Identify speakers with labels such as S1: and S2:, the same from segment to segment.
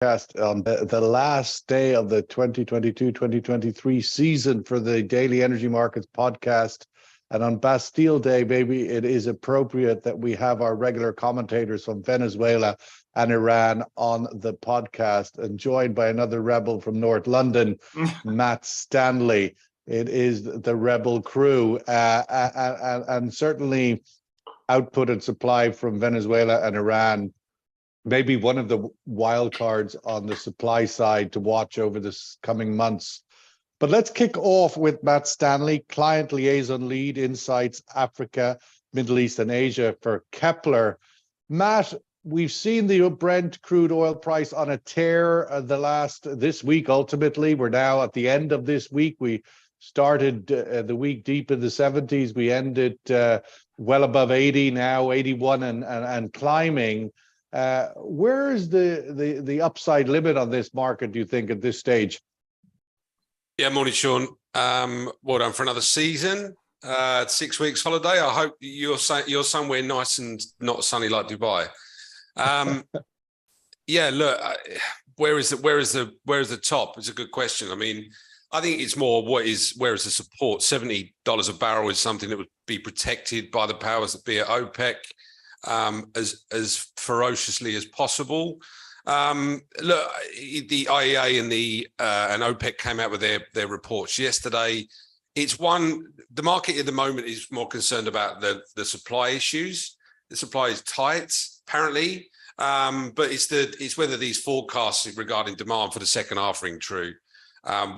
S1: On the last day of the 2022-2023 season for the Daily Energy Markets podcast. And on Bastille Day, maybe it is appropriate that we have our regular commentators from Venezuela and Iran on the podcast, and joined by another rebel from North London, Matt Stanley. It is the rebel crew, and certainly output and supply from Venezuela and Iran maybe one of the wild cards on the supply side to watch over this coming months. But let's kick off with Matt Stanley, Client Liaison Lead, Insights, Africa, Middle East and Asia for Kepler. Matt, we've seen the Brent crude oil price on a tear this week. Ultimately, we're now at the end of this week. We started the week deep in the 70s. We ended well above 80, now 81 and climbing. Where is the upside limit on this market, do you think, at this stage?
S2: Yeah, morning, Sean. Well done for another season. 6 weeks holiday. I hope you're somewhere nice and not sunny like Dubai. Yeah, look, where is the top? It's a good question. I mean, I think it's more where is the support? $70 a barrel is something that would be protected by the powers that be at OPEC. As ferociously as possible. Look, the IEA and OPEC came out with their reports yesterday. The market at the moment is more concerned about the supply issues. The supply is tight, apparently, but it's whether these forecasts regarding demand for the second half ring true.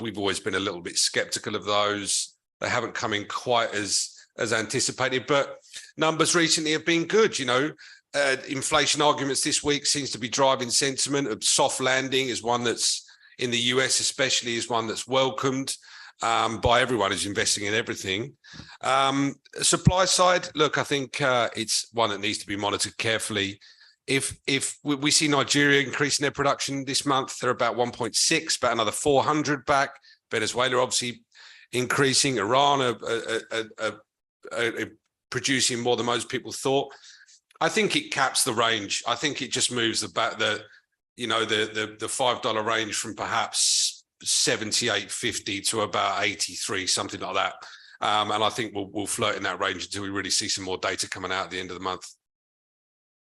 S2: We've always been a little bit skeptical of those. They haven't come in quite as anticipated, but numbers recently have been good. Inflation arguments this week seems to be driving sentiment. A soft landing is one that's in the US, especially, is one that's welcomed by everyone who's investing in everything. Supply side, look, I think it's one that needs to be monitored carefully. If we see Nigeria increasing their production this month, they're about 1.6, about another 400 back. Venezuela obviously increasing. Iran are producing more than most people thought. I think it caps the range. I think it just moves the $5 range from perhaps 78.50 to about 83, something like that. And I think we'll flirt in that range until we really see some more data coming out at the end of the month.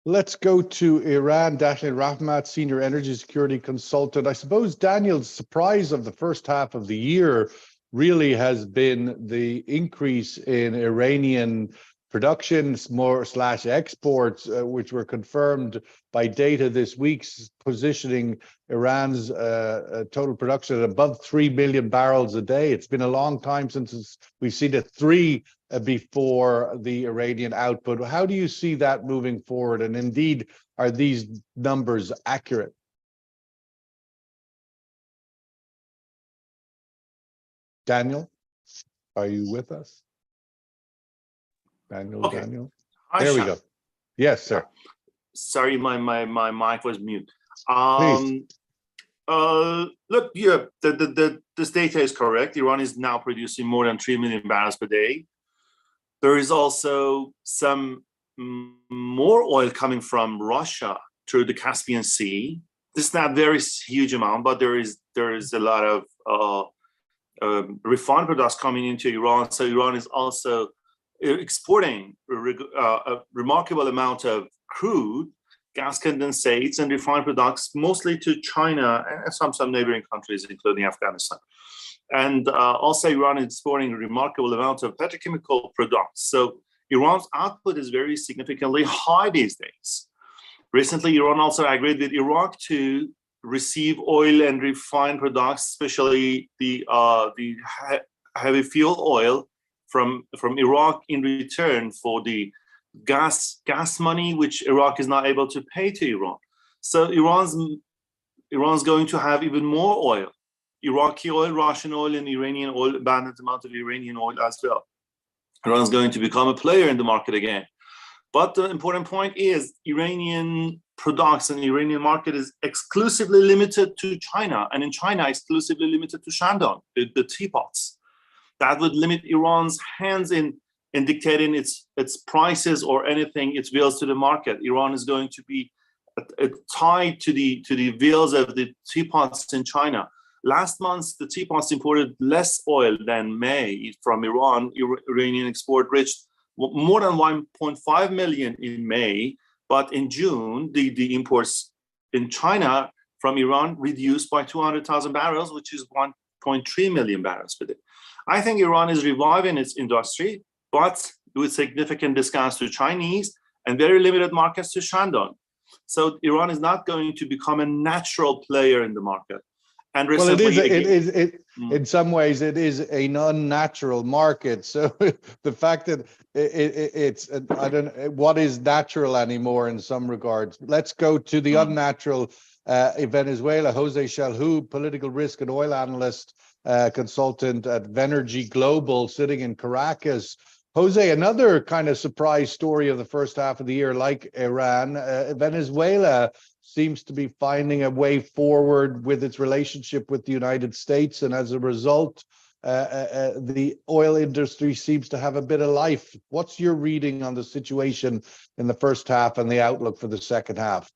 S1: Let's go to Iran. Daniel Rahmat, Senior Energy Security Consultant. I suppose, Daniel's surprise of the first half of the year really has been the increase in Iranian production /exports, which were confirmed by data this week, positioning Iran's total production at above 3 million barrels a day. It's been a long time since we've seen a 3 before the Iranian output. How do you see that moving forward? And indeed, are these numbers accurate? Daniel, are you with us? Daniel,
S3: okay.
S1: Daniel.
S3: Hi,
S1: there
S3: Sean.
S1: we go. Yes, sir.
S3: Sorry, my mic was mute. Look, yeah, this data is correct. Iran is now producing more than 3 million barrels per day. There is also some more oil coming from Russia through the Caspian Sea. This is not a very huge amount, but there is a lot of refined products coming into Iran. So Iran is also exporting a remarkable amount of crude, gas condensates, and refined products, mostly to China and some neighboring countries, including Afghanistan. And also Iran is exporting a remarkable amount of petrochemical products. So Iran's output is very significantly high these days. Recently, Iran also agreed with Iraq to receive oil and refined products, especially the heavy fuel oil from Iraq in return for the gas money, which Iraq is not able to pay to Iran. So Iran's going to have even more oil, Iraqi oil, Russian oil, and Iranian oil, abundant amount of Iranian oil as well. Iran's going to become a player in the market again. But the important point is Iranian products and the Iranian market is exclusively limited to China, and in China, exclusively limited to Shandong, the teapots. That would limit Iran's hands in dictating its prices or anything, its bills to the market. Iran is going to be tied to the wheels of the teapots in China. Last month, the teapots imported less oil than May from Iran. Iranian export reached more than 1.5 million in May, but in June, the imports in China from Iran reduced by 200,000 barrels, which is 1.3 million barrels per day. I think Iran is reviving its industry, but with significant discounts to Chinese and very limited markets to Shandong. So Iran is not going to become a natural player in the market. And
S1: well, it is. In some ways, it is an unnatural market. So the fact that it's, I don't, what is natural anymore in some regards. Let's go to the unnatural. In Venezuela, Jose Shalhoub, political risk and oil analyst, consultant at Venergy Global, sitting in Caracas. Jose, another kind of surprise story of the first half of the year, like Iran, Venezuela seems to be finding a way forward with its relationship with the United States. And as a result, the oil industry seems to have a bit of life. What's your reading on the situation in the first half and the outlook for the second half?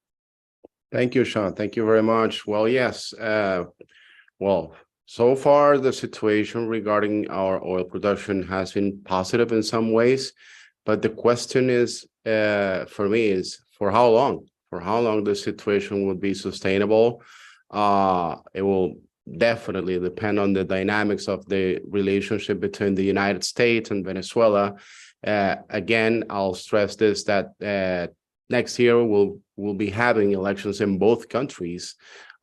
S4: Thank you, Sean. Thank you very much. Well, yes. So far, the situation regarding our oil production has been positive in some ways. But the question is, for me, is for how long? For how long the situation will be sustainable? It will definitely depend on the dynamics of the relationship between the United States and Venezuela. Again, I'll stress this, that next year we'll be having elections in both countries.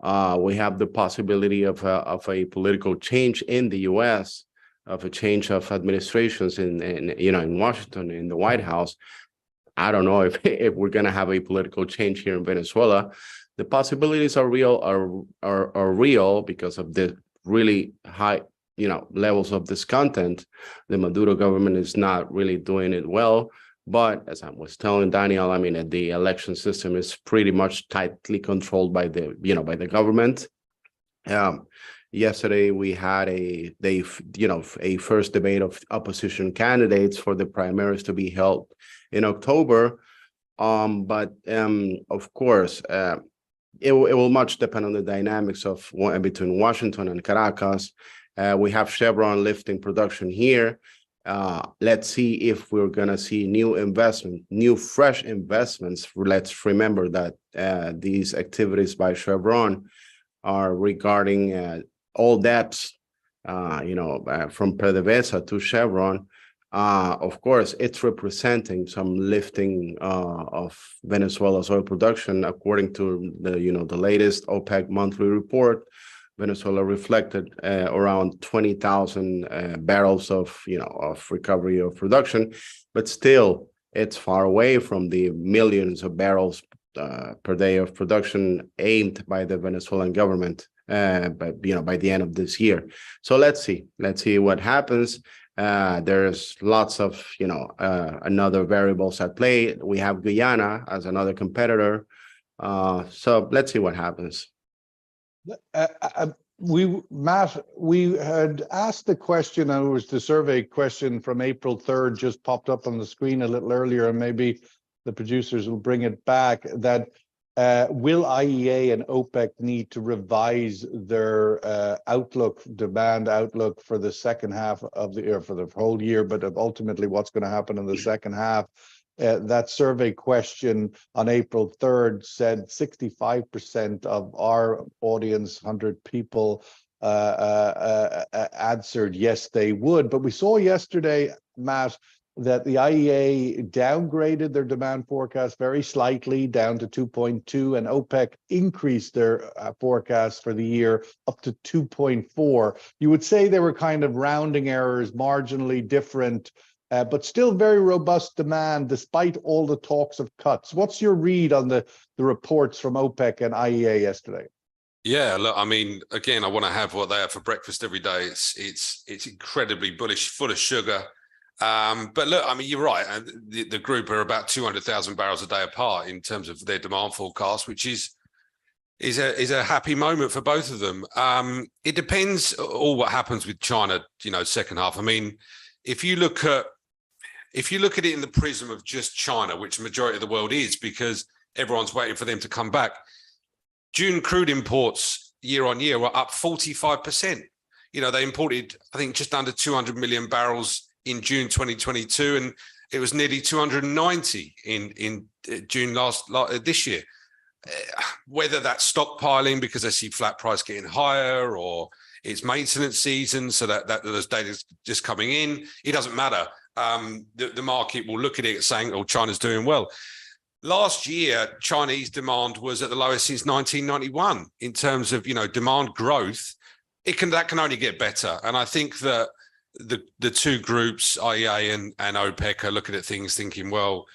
S4: We have the possibility of a political change in the U.S., of a change of administrations in Washington, in the White House. I don't know if we're going to have a political change here in Venezuela. The possibilities are real, are real because of the really high, levels of discontent. The Maduro government is not really doing it well. But as I was telling Daniel, I mean, the election system is pretty much tightly controlled by the government. Yesterday we had a first debate of opposition candidates for the primaries to be held in October. But of course, it will much depend on the dynamics of between Washington and Caracas. We have Chevron lifting production here. Let's see if we're going to see new fresh investments. Let's remember that these activities by Chevron are regarding all debts, from PDVSA to Chevron. Of course, it's representing some lifting of Venezuela's oil production. According to the latest OPEC monthly report, Venezuela reflected around 20,000 barrels of recovery of production, but still it's far away from the millions of barrels per day of production aimed by the Venezuelan government by the end of this year. So let's see what happens. There's lots of another variables at play. We have Guyana as another competitor. So let's see what happens.
S1: Matt, we had asked the question, and it was the survey question from April 3rd, just popped up on the screen a little earlier, and maybe the producers will bring it back, that will IEA and OPEC need to revise their demand outlook for the second half of the year, for the whole year, but ultimately what's going to happen in the second half? That survey question on April 3rd said 65% of our audience, 100 people, answered yes, they would. But we saw yesterday, Matt, that the IEA downgraded their demand forecast very slightly down to 2.2, and OPEC increased their forecast for the year up to 2.4. You would say they were kind of rounding errors, marginally different, but still very robust demand despite all the talks of cuts. What's your read on the reports from OPEC and IEA yesterday?
S2: Yeah, look, I mean, again, I want to have what they have for breakfast every day. It's incredibly bullish, full of sugar. But look, I mean, you're right. The group are about 200,000 barrels a day apart in terms of their demand forecast, which is a happy moment for both of them. It depends all what happens with China, second half. I mean, if you look at it in the prism of just China, which the majority of the world is, because everyone's waiting for them to come back. June crude imports year on year were up 45%. You know, they imported, I think, just under 200 million barrels in June 2022, and it was nearly 290 in June this year. Whether that's stockpiling because they see flat price getting higher, or it's maintenance season, so that those data is just coming in, it doesn't matter. The market will look at it saying, oh, China's doing well. Last year, Chinese demand was at the lowest since 1991 in terms of, you know, demand growth. That can only get better. And I think that the two groups, IEA and OPEC, are looking at things thinking, well,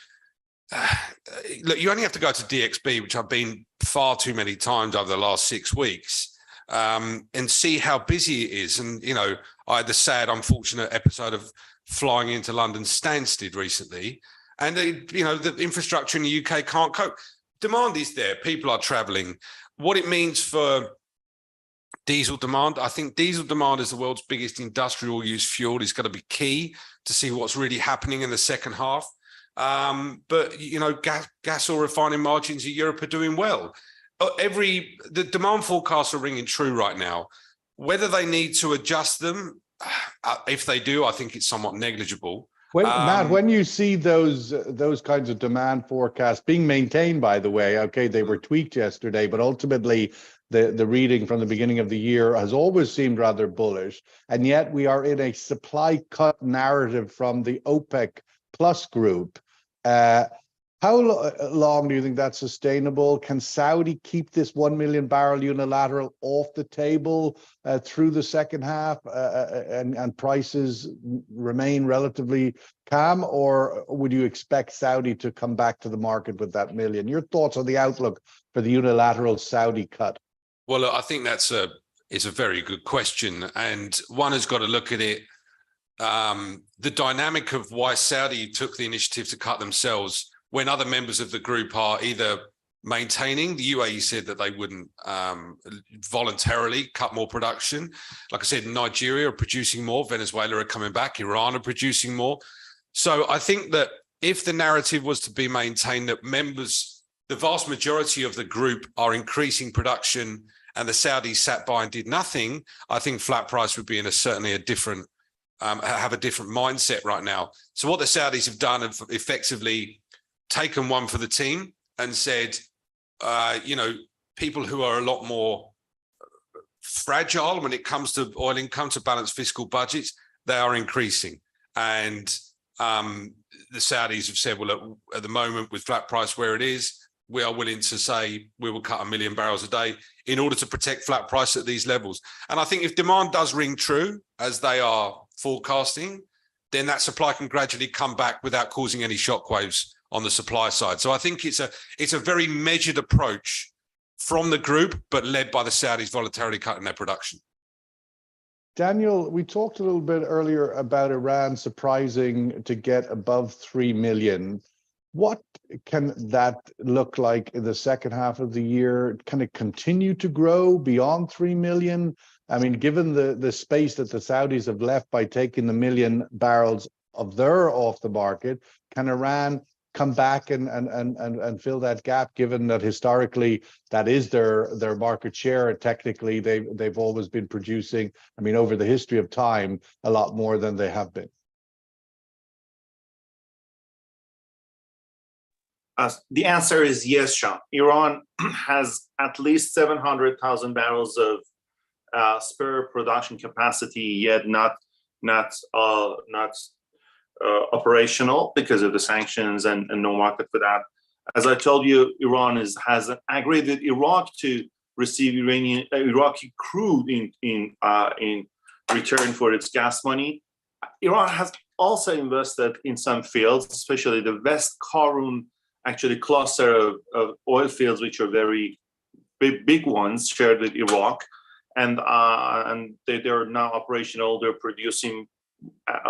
S2: look, you only have to go to DXB, which I've been far too many times over the last 6 weeks, and see how busy it is. And, you know, I had the sad, unfortunate episode of flying into London Stansted recently, and you know, the infrastructure in the UK can't cope. Demand is there. People are traveling. What it means for diesel demand, I think diesel demand as the world's biggest industrial use fuel is going to be key to see what's really happening in the second half. But, you know, gas oil refining margins in Europe are doing well. The demand forecasts are ringing true right now. Whether they need to adjust them, if they do, I think it's somewhat negligible.
S1: Matt, when you see those kinds of demand forecasts being maintained, by the way, okay, they were tweaked yesterday, but ultimately the reading from the beginning of the year has always seemed rather bullish, and yet we are in a supply cut narrative from the OPEC plus group. How long do you think that's sustainable? Can Saudi keep this 1 million barrel unilateral off the table through the second half and prices remain relatively calm? Or would you expect Saudi to come back to the market with that million? Your thoughts on the outlook for the unilateral Saudi cut?
S2: Well, look, I think it's a very good question. And one has got to look at it. The dynamic of why Saudi took the initiative to cut themselves when other members of the group are either maintaining, the UAE said that they wouldn't voluntarily cut more production. Like I said, Nigeria are producing more, Venezuela are coming back, Iran are producing more. So I think that if the narrative was to be maintained that members, the vast majority of the group are increasing production and the Saudis sat by and did nothing, I think flat price would be in certainly a different, have a different mindset right now. So what the Saudis have done have effectively taken one for the team and said, you know, people who are a lot more fragile when it comes to oil income, to balance fiscal budgets, they are increasing. And the Saudis have said, well, look, at the moment with flat price where it is, we are willing to say we will cut 1 million barrels a day in order to protect flat price at these levels. And I think if demand does ring true, as they are forecasting, then that supply can gradually come back without causing any shockwaves on the supply side. So I think it's a very measured approach from the group, but led by the Saudis voluntarily cutting their production.
S1: Daniel, we talked a little bit earlier about Iran surprising to get above 3 million. What can that look like in the second half of the year? Can it continue to grow beyond 3 million? I mean, given the space that the Saudis have left by taking the 1 million barrels of their off the market, can Iran come back and fill that gap, given that historically that is their market share? Technically, they've always been producing, I mean, over the history of time, a lot more than they have been.
S3: The answer is yes, Sean. Iran has at least 700,000 barrels of spare production capacity, yet not operational because of the sanctions and no market for that. As I told you, Iran has agreed with Iraq to receive Iraqi crude in return for its gas money. Iran has also invested in some fields, especially the West Karun cluster of oil fields, which are very big ones shared with Iraq, and they're now operational. They're producing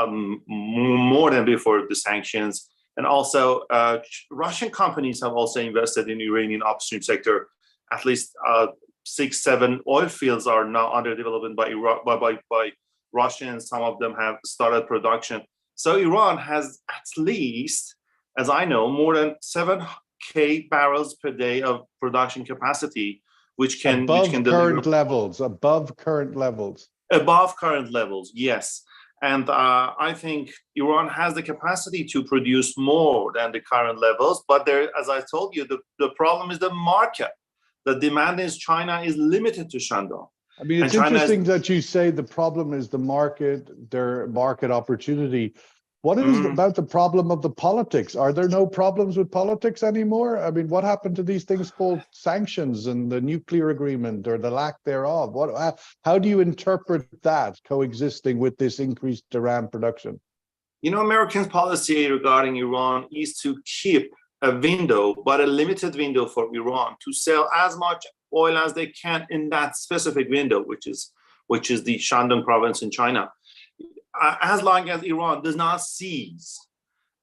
S3: more than before the sanctions. And also Russian companies have also invested in Iranian upstream sector. At least 6-7 oil fields are now under development by Iraq, by Russians. Some of them have started production. So Iran has at least, as I know, more than K barrels per day of production capacity, which can
S1: Above
S3: deliver
S1: current levels, above current levels.
S3: above current levels. Yes, and I think Iran has the capacity to produce more than the current levels. But there, as I told you, the problem is the market. The demand in China is limited to Shandong.
S1: I mean, it's interesting that you say the problem is the market, their market opportunity. What is about the problem of the politics? Are there no problems with politics anymore? I mean, what happened to these things called sanctions and the nuclear agreement or the lack thereof? How do you interpret that coexisting with this increased Iran production?
S3: You know, American policy regarding Iran is to keep a window, but a limited window for Iran to sell as much oil as they can in that specific window, which is the Shandong province in China. As long as Iran does not seize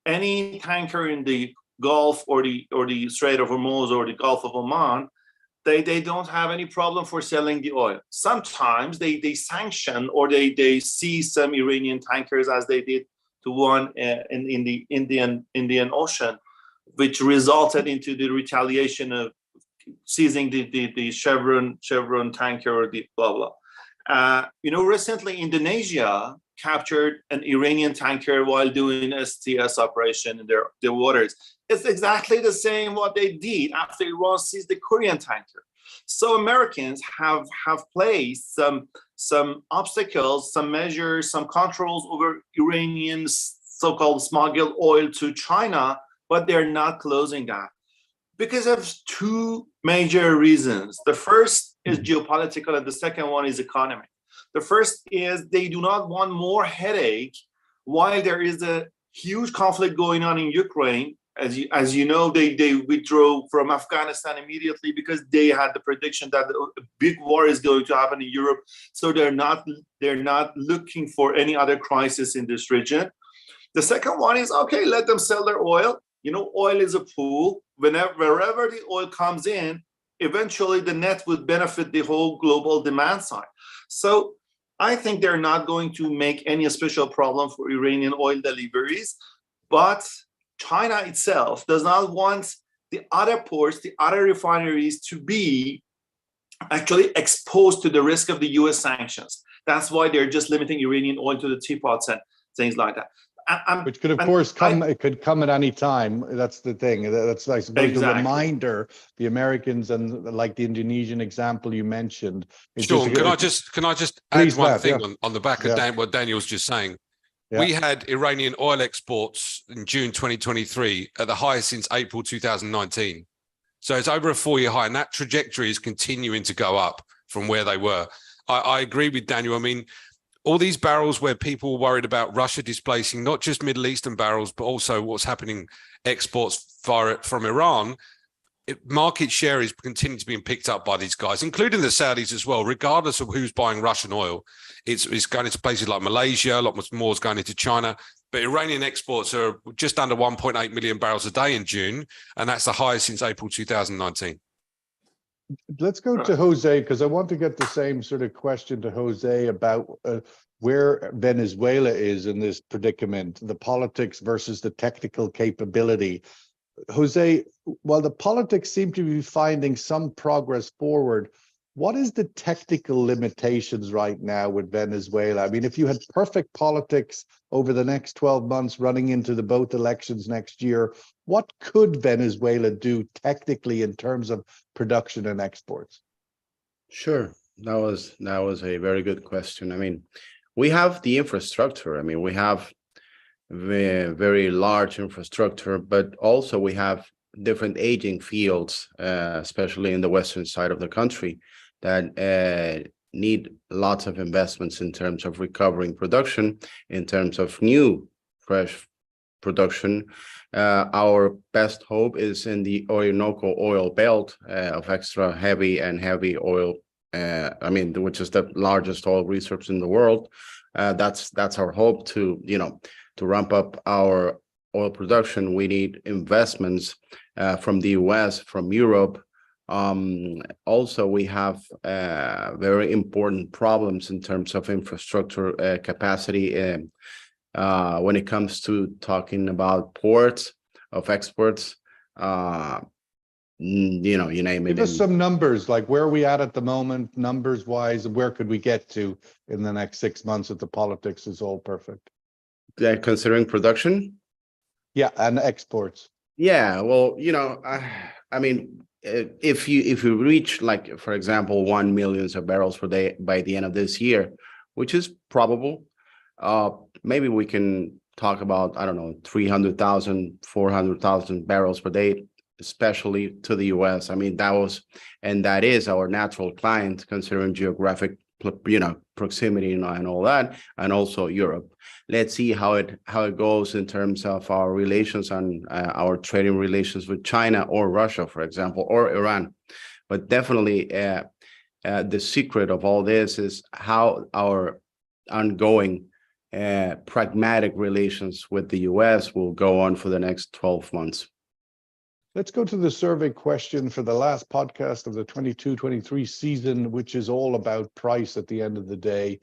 S3: any tanker in the Gulf or the Strait of Hormuz or the Gulf of Oman, they don't have any problem for selling the oil. Sometimes they sanction or they seize some Iranian tankers, as they did to one in the Indian Ocean, which resulted into the retaliation of seizing the Chevron tanker or the blah blah. Recently Indonesia captured an Iranian tanker while doing STS operation in their waters. It's exactly the same what they did after Iran seized the Korean tanker. So Americans have placed some obstacles, some measures, some controls over Iranian so-called smuggled oil to China, but they're not closing that because of two major reasons. The first is geopolitical, and the second one is economic. The first is they do not want more headache while there is a huge conflict going on in Ukraine. As you know, they withdrew from Afghanistan immediately because they had the prediction that a big war is going to happen in Europe. So they're not looking for any other crisis in this region. The second one is, okay, let them sell their oil. You know, oil is a pool. Wherever the oil comes in, eventually the net would benefit the whole global demand side. So I think they're not going to make any special problem for Iranian oil deliveries, but China itself does not want the other ports, the other refineries to be actually exposed to the risk of the US sanctions. That's why they're just limiting Iranian oil to the teapots and things like that.
S1: Which could, of course, come. It could come at any time. That's the thing. That's, I suppose,
S3: exactly.
S1: the reminder. The Americans and like the Indonesian example you mentioned.
S2: Sean, can I just add one thing on the back of what Daniel's just saying? Yeah. We had Iranian oil exports in June 2023 at the highest since April 2019. So it's over a 4-year high, and that trajectory is continuing to go up from where they were. I agree with Daniel. I mean, all these barrels where people were worried about Russia displacing not just Middle Eastern barrels, but also what's happening exports from Iran, market share is continuing to be picked up by these guys, including the Saudis as well, regardless of who's buying Russian oil. It's going into places like Malaysia, a lot more is going into China. But Iranian exports are just under 1.8 million barrels a day in June, and that's the highest since April 2019.
S1: Let's go to Jose, because I want to get the same sort of question to Jose about where Venezuela is in this predicament, the politics versus the technical capability. Jose, while the politics seem to be finding some progress forward, what is the technical limitations right now with Venezuela? I mean, if you had perfect politics over the next 12 months running into both elections next year, what could Venezuela do technically in terms of production and exports?
S4: Sure. That was a very good question. I mean, we have the infrastructure. I mean, we have very large infrastructure, but also we have different aging fields, especially in the western side of the country, that need lots of investments in terms of recovering production, in terms of new fresh production. Our best hope is in the Orinoco oil belt of extra heavy and heavy oil, which is the largest oil reserves in the world. That's our hope to ramp up our oil production. We need investments from the US, from Europe. Also, we have very important problems in terms of infrastructure capacity when it comes to talking about ports of exports. You name it.
S1: Give us some numbers, like where are we at the moment, numbers wise, and where could we get to in the next 6 months if the politics is all perfect?
S4: Considering production?
S1: Yeah, and exports.
S4: Yeah, well, I mean, if you reach, like, for example, 1 million of barrels per day by the end of this year, which is probable, maybe we can talk about, I don't know, 300,000, 400,000 barrels per day, especially to the US. I mean, that is our natural client, considering geographic, proximity and all that, and also Europe. Let's see how it goes in terms of our relations and our trading relations with China or Russia, for example, or Iran. But definitely, the secret of all this is how our ongoing pragmatic relations with the US will go on for the next 12 months.
S1: Let's go to the survey question for the last podcast of the 22-23 season, which is all about price at the end of the day.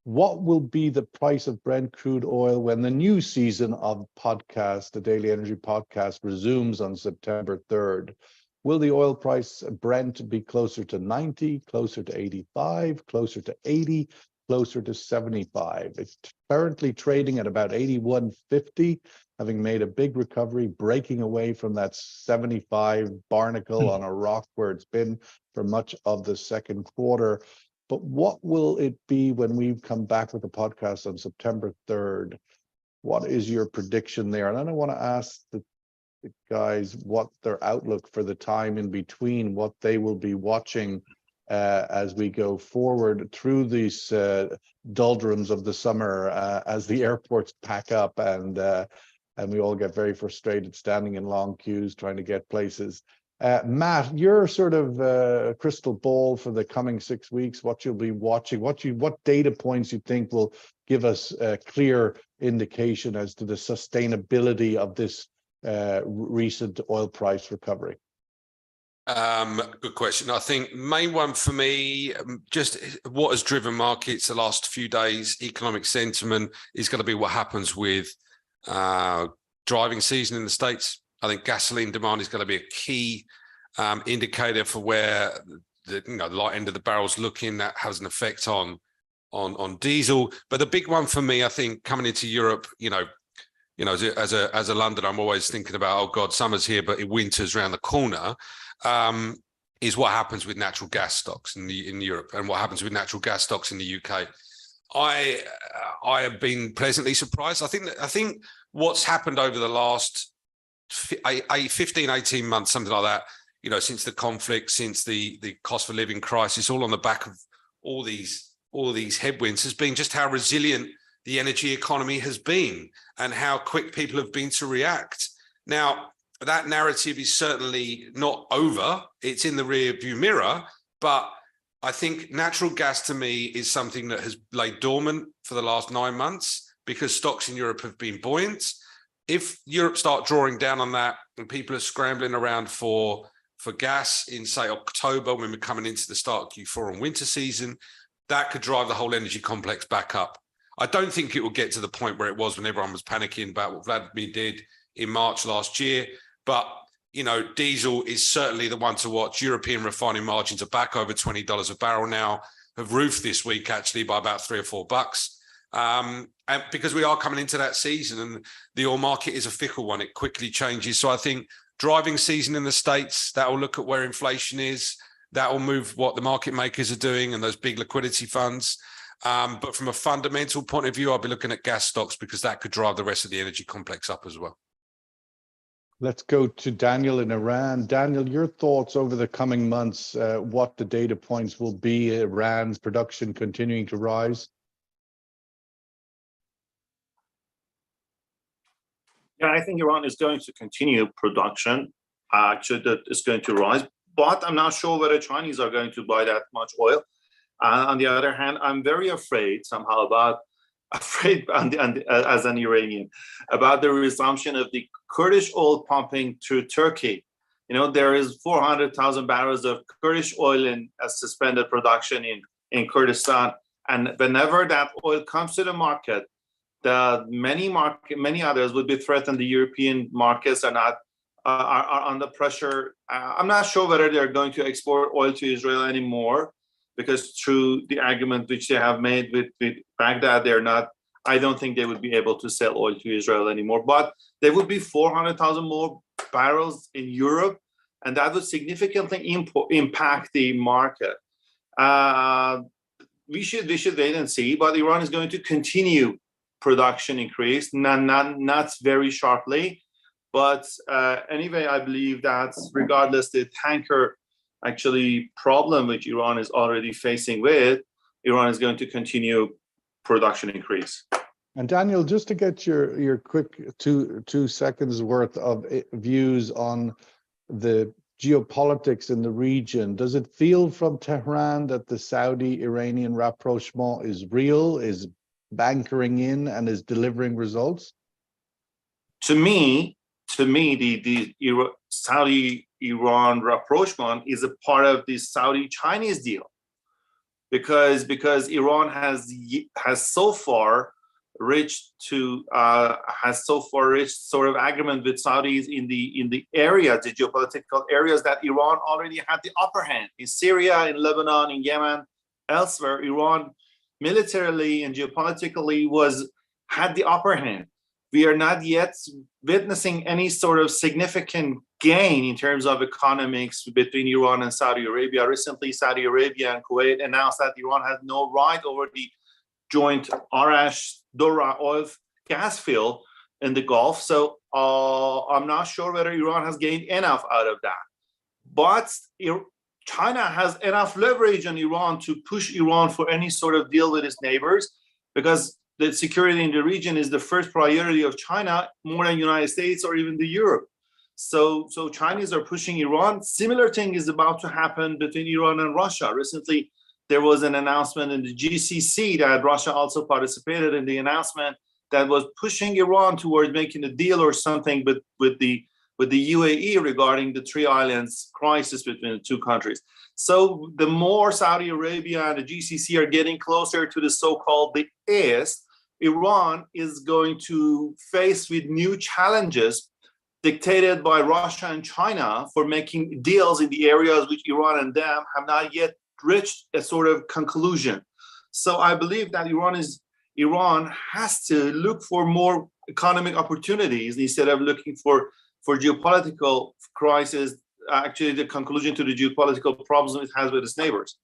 S1: What will be the price of Brent crude oil when the new season of podcast, the Daily Energy Podcast, resumes on September 3rd? Will the oil price Brent be closer to 90, closer to 85, closer to 80, closer to 75? It's currently trading at about 81.50, having made a big recovery, breaking away from that 75 barnacle on a rock where it's been for much of the second quarter. But what will it be when we come back with the podcast on September 3rd? What is your prediction there? And then I want to ask the guys what their outlook for the time in between, what they will be watching as we go forward through these doldrums of the summer, as the airports pack up and we all get very frustrated standing in long queues trying to get places. Matt, your sort of crystal ball for the coming 6 weeks, what you'll be watching, what data points you think will give us a clear indication as to the sustainability of this recent oil price recovery?
S2: Good question. I think main one for me, just what has driven markets the last few days, economic sentiment, is going to be what happens with driving season in the States. I think gasoline demand is going to be a key indicator for where the light end of the barrel's looking. That has an effect on diesel. But the big one for me, I think, coming into Europe, as a Londoner, I'm always thinking about, oh God, summer's here, but winter's around the corner. Is what happens with natural gas stocks in Europe and what happens with natural gas stocks in the UK. I have been pleasantly surprised. I think what's happened over the last 15, 18 months, something like that, since the conflict, since the cost of living crisis, all on the back of all these headwinds, has been just how resilient the energy economy has been and how quick people have been to react. Now, that narrative is certainly not over. It's in the rear view mirror, but I think natural gas to me is something that has laid dormant for the last 9 months because stocks in Europe have been buoyant. If Europe start drawing down on that and people are scrambling around for gas in, say, October, when we're coming into the start of Q4 and winter season, that could drive the whole energy complex back up. I don't think it will get to the point where it was when everyone was panicking about what Vladimir did in March last year. But, diesel is certainly the one to watch. European refining margins are back over $20 a barrel now, have roofed this week actually by about $3 or $4. And because we are coming into that season and the oil market is a fickle one, it quickly changes. So I think driving season in the States, that will look at where inflation is, that will move what the market makers are doing and those big liquidity funds. But from a fundamental point of view, I'll be looking at gas stocks because that could drive the rest of the energy complex up as well.
S1: Let's go to Daniel in Iran. Daniel, your thoughts over the coming months, what the data points will be, Iran's production continuing to rise?
S3: Yeah, I think Iran is going to continue production. Actually, that is going to rise, but I'm not sure whether Chinese are going to buy that much oil. On the other hand, I'm very afraid somehow as an Iranian, about the resumption of the Kurdish oil pumping through Turkey. There is 400,000 barrels of Kurdish oil in suspended production in Kurdistan. And whenever that oil comes to the market, many others would be threatened. The European markets are not are under pressure. I'm not sure whether they're going to export oil to Israel anymore, because through the argument which they have made with Baghdad, they're not. I don't think they would be able to sell oil to Israel anymore. But there would be 400,000 more barrels in Europe, and that would significantly impact the market. We should wait and see. But Iran is going to continue production increase, not very sharply. But anyway, I believe that regardless the tanker actually problem which Iran is already facing with, Iran is going to continue production increase.
S1: And Daniel, just to get your quick two seconds worth of views on the geopolitics in the region, does it feel from Tehran that the Saudi-Iranian rapprochement is real, is bankering in, and is delivering results?
S3: To me, the Saudi-Iran rapprochement is a part of the Saudi-Chinese deal, because Iran has so far reached sort of agreement with Saudis in the areas, the geopolitical areas that Iran already had the upper hand in Syria, in Lebanon, in Yemen, elsewhere. Iran militarily and geopolitically had the upper hand. We are not yet witnessing any sort of significant gain in terms of economics between Iran and Saudi Arabia. Recently, Saudi Arabia and Kuwait announced that Iran has no right over the joint Arash-Dora oil gas field in the Gulf. So I'm not sure whether Iran has gained enough out of that. But China has enough leverage on Iran to push Iran for any sort of deal with its neighbors, because the security in the region is the first priority of China, more than United States or even the Europe. So Chinese are pushing Iran. Similar thing is about to happen between Iran and Russia. Recently, there was an announcement in the GCC that Russia also participated in the announcement that was pushing Iran towards making a deal or something with the UAE regarding the Three Islands crisis between the two countries. So the more Saudi Arabia and the GCC are getting closer to the so-called the East, Iran is going to face with new challenges dictated by Russia and China for making deals in the areas which Iran and them have not yet reached a sort of conclusion. So I believe that Iran has to look for more economic opportunities instead of looking for geopolitical crisis, actually the conclusion to the geopolitical problems it has with its neighbors.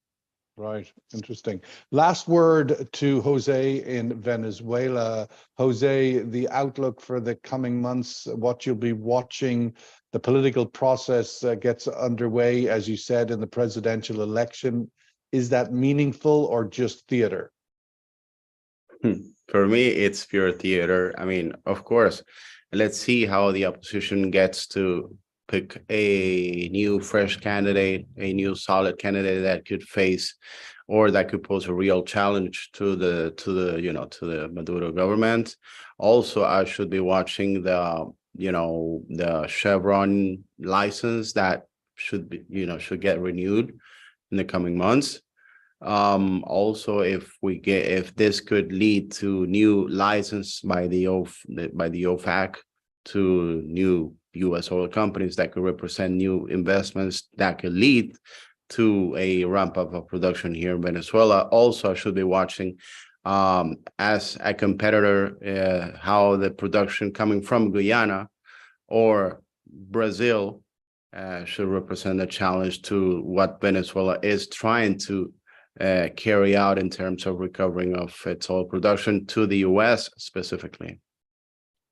S1: Right, interesting. Last word to Jose in Venezuela. Jose, the outlook for the coming months, what you'll be watching, the political process gets underway, as you said, in the presidential election. Is that meaningful or just theater?
S4: For me, it's pure theater. I mean, of course, let's see how the opposition gets to pick a new fresh candidate, a new solid candidate that could face or that could pose a real challenge to the Maduro government. Also, I should be watching the Chevron license that should get renewed in the coming months. Also, if this could lead to new license by the OFAC to new U.S. oil companies that could represent new investments that could lead to a ramp up of production here in Venezuela. Also, I should be watching as a competitor how the production coming from Guyana or Brazil should represent a challenge to what Venezuela is trying to carry out in terms of recovering of its oil production to the U.S. specifically.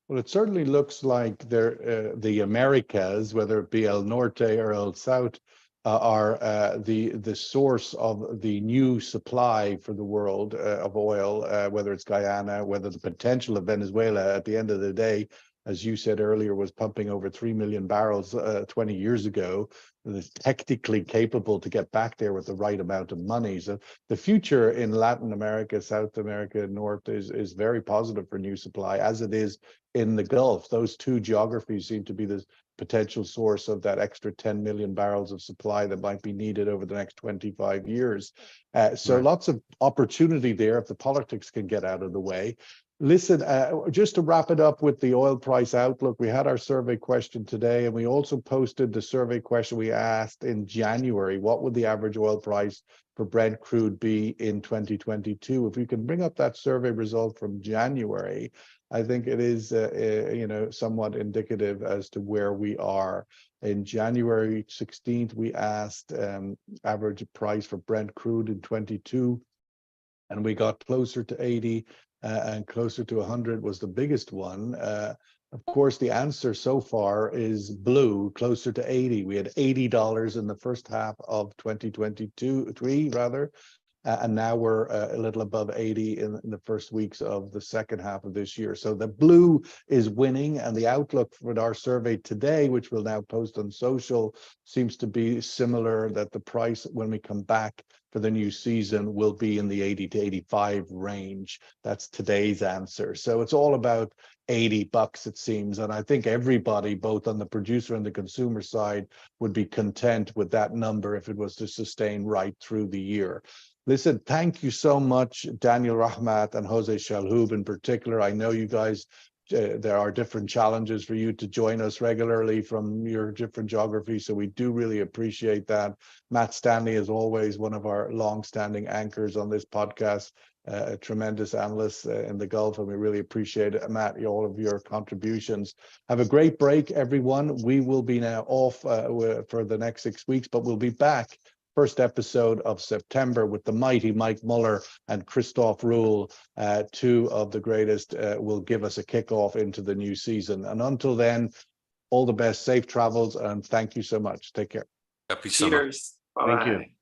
S1: Well, it certainly looks like the Americas, whether it be El Norte or El South, are the source of the new supply for the world of oil, whether it's Guyana, whether the potential of Venezuela at the end of the day, as you said earlier, was pumping over 3 million barrels 20 years ago, and is technically capable to get back there with the right amount of money. So the future in Latin America, South America, North is very positive for new supply, as it is in the Gulf. Those two geographies seem to be the potential source of that extra 10 million barrels of supply that might be needed over the next 25 years. So Lots of opportunity there if the politics can get out of the way. Listen, just to wrap it up with the oil price outlook, we had our survey question today, and we also posted the survey question we asked in January. What would the average oil price for Brent crude be in 2022? If we can bring up that survey result from January, I think it is, somewhat indicative as to where we are. In January 16th, we asked average price for Brent crude in 22, and we got closer to 80. And closer to 100 was the biggest one. Of course, the answer so far is blue, closer to 80. We had $80 in the first half of 2023, rather. And now we're a little above 80 in the first weeks of the second half of this year. So the blue is winning, and the outlook for our survey today, which we'll now post on social, seems to be similar, that the price when we come back for the new season will be in the 80 to 85 range. That's today's answer. So it's all about $80, it seems. And I think everybody, both on the producer and the consumer side, would be content with that number if it was to sustain right through the year. Listen, thank you so much, Daniel Rahmat and Jose Shalhoub in particular. I know you guys, there are different challenges for you to join us regularly from your different geographies, so we do really appreciate that. Matt Stanley is always one of our long-standing anchors on this podcast, a tremendous analyst in the Gulf, and we really appreciate it. Matt, all of your contributions. Have a great break, everyone. We will be now off for the next 6 weeks, but we'll be back first episode of September with the mighty Mike Muller and Christoph Ruhl, two of the greatest, will give us a kickoff into the new season. And until then, all the best, safe travels, and thank you so much. Take care.
S2: Happy summer.
S3: Cheers. Bye-bye.
S4: Thank you.